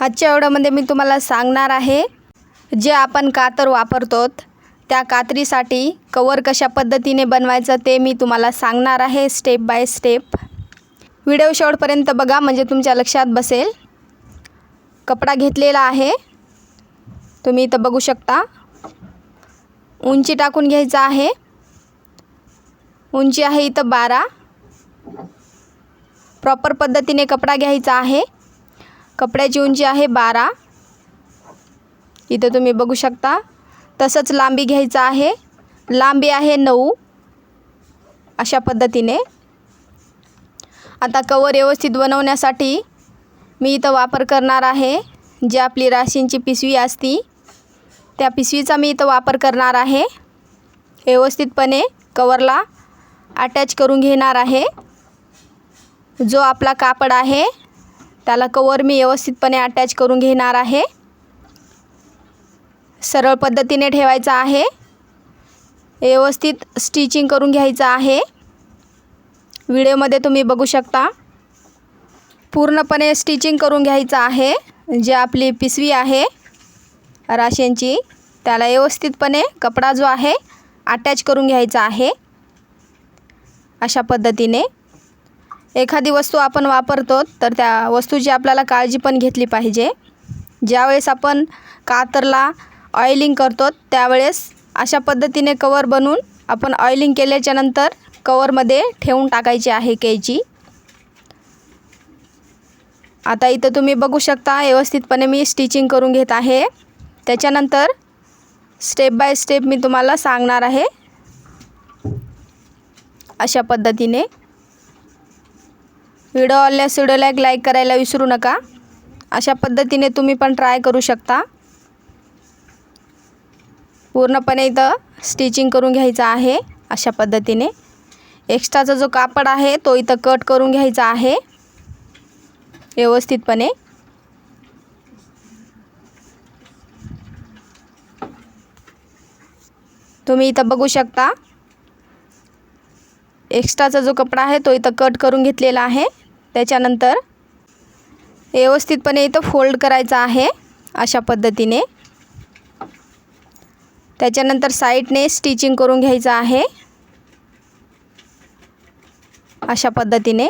आजच्या व्हिडिओमध्ये मी तुम्हाला सांगणार आहे जे आपण कातर वापरतो त्या कात्रीसाठी कवर कशा पद्धतीने बनवायचं ते मी तुम्हाला सांगणार आहे स्टेप बाय स्टेप। व्हिडिओ शेवटपर्यंत बघा म्हणजे तुमच्या लक्षात बसेल। कपडा घेतलेला आहे, तुम्ही इथं बघू शकता। उंची टाकून घ्यायचा आहे, उंची आहे इथं 12। प्रॉपर पद्धतीने कपडा घ्यायचा आहे, कपड्याची उंची आहे 12। इथं तुम्ही बघू शकता। तसंच लांबी घ्यायचा आहे, लांबी आहे 9। अशा पद्धतीने आता कवर व्यवस्थित बनवण्यासाठी मी इथं वापर करणार आहे जी आपली राशींची पिशवी असती त्या पिशवीचा मी इथं वापर करणार आहे। व्यवस्थितपणे कवरला अटॅच करून घेणार आहे। जो आपला कापड आहे त्याला कवर मी व्यवस्थितपणे अटॅच करून घेणार आहे। सरळ पद्धतीने ठेवायचा आहे, व्यवस्थित स्टिचिंग करून घ्यायचं आहे। व्हिडिओमध्ये तुम्ही बघू शकता पूर्णपणे स्टिचिंग करून घ्यायचं आहे। जे आपली पिशवी आहे राशींची त्याला व्यवस्थितपणे कपडा जो आहे अटॅच करून घ्यायचा आहे। अशा पद्धतीने एखादी वस्तू आपण वापरतो तर त्या वस्तूची आपल्याला काळजी पण घेतली पाहिजे। ज्यावेळेस आपण कातरला ऑइलिंग करतो त्यावेळेस अशा पद्धतीने कवर बनवून आपण ऑइलिंग केल्याच्या नंतर कवरमध्ये ठेवून टाकायची आहे कैची। आता इथं तुम्ही बघू शकता व्यवस्थितपणे मी स्टिचिंग करून घेत आहे। त्याच्यानंतर स्टेप बाय स्टेप मी तुम्हाला सांगणार आहे। अशा पद्धतीने व्हिडिओ आवडल्यास व्हिडिओला एक लाईक करायला विसरू नका। अशा पद्धतीने तुम्ही पण ट्राय करू शकता। पूर्णपणे इथं स्टिचिंग करून घ्यायचं आहे। अशा पद्धतीने एक्स्ट्राचा जो कापड आहे तो इथं कट करून घ्यायचा आहे व्यवस्थितपणे। तुम्ही इथं बघू शकता एक्स्ट्राचा जो कपडा आहे तो इथं कट करून घेतलेला आहे। त्याच्यानंतर व्यवस्थितपणे इथं फोल्ड करायचा आहे अशा पद्धतीने। त्याच्यानंतर साइडने स्टिचिंग करून घ्यायचं आहे अशा पद्धतीने।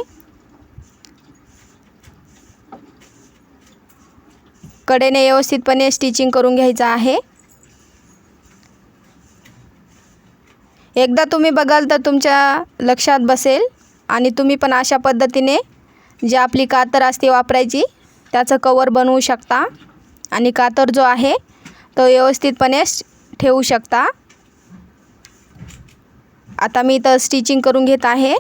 कडेने व्यवस्थितपणे स्टिचिंग करून घ्यायचं आहे। एकदा तुम्ही बघाल तर तुमच्या लक्षात बसेल आणि तुम्ही पण अशा पद्धतीने जी आपली कातर असते वापरायची त्याचं कवर बनवू शकता आणि कातर जो आहे तो व्यवस्थितपणे ठेवू शकता। आता मी इथं स्टिचिंग करून घेत आहे।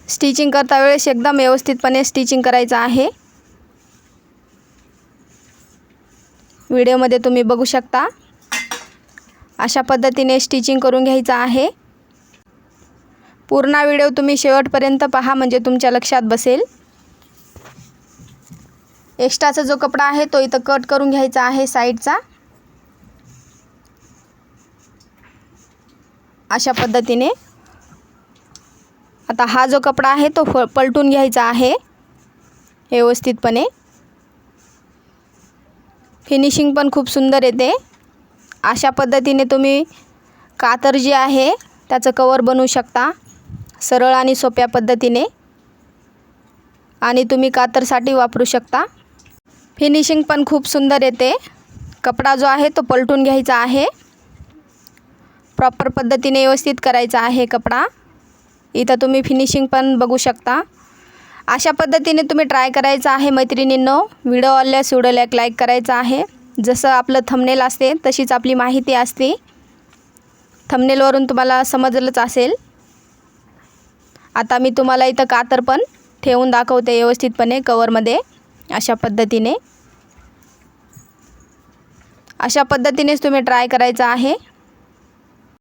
स्टिचिंग करता वेळेस एकदम व्यवस्थितपणे स्टिचिंग करायचं आहे। व्हिडिओमध्ये तुम्ही बघू शकता अशा पद्धतीने स्टिचिंग करून घ्यायचं आहे। पूर्ण व्हिडिओ तुम्ही शेवटपर्यंत पहा म्हणजे तुमच्या लक्षात बसेल। एक्स्ट्राचा जो कपडा आहे तो इथं कट करून घ्यायचा आहे साइडचा अशा पद्धतीने। आता हा जो कपडा आहे तो पलटून घ्यायचा आहे व्यवस्थितपणे। फिनिशिंग पण खूप सुंदर येते। अशा पद्धतीने तुम्ही कातर जी आहे त्याचं कवर बनवू शकता सरळ आणि सोप्या पद्धतीने आणि तुम्ही कातरसाठी वापरू शकता। फिनिशिंग पण खूप सुंदर येते। कपडा जो आहे तो पलटून घ्यायचा आहे, प्रॉपर पद्धतीने व्यवस्थित करायचा आहे कपडा। इथं तुम्ही फिनिशिंग पण बघू शकता। अशा पद्धतीने तुम्ही ट्राय करायचं आहे मैत्रिणींनो। व्हिडिओ आवडल्यास व्हिडिओला एक लाईक करायचा आहे। जसं आपलं थंबनेल असते तशीच आपली माहिती असते। थंबनेलवरून तुम्हाला समजलंच असेल। आता मी तुम्हाला इथं कातर पण ठेवून दाखवते व्यवस्थितपणे कवरमध्ये अशा पद्धतीने। अशा पद्धतीनेच तुम्ही ट्राय करायचं आहे।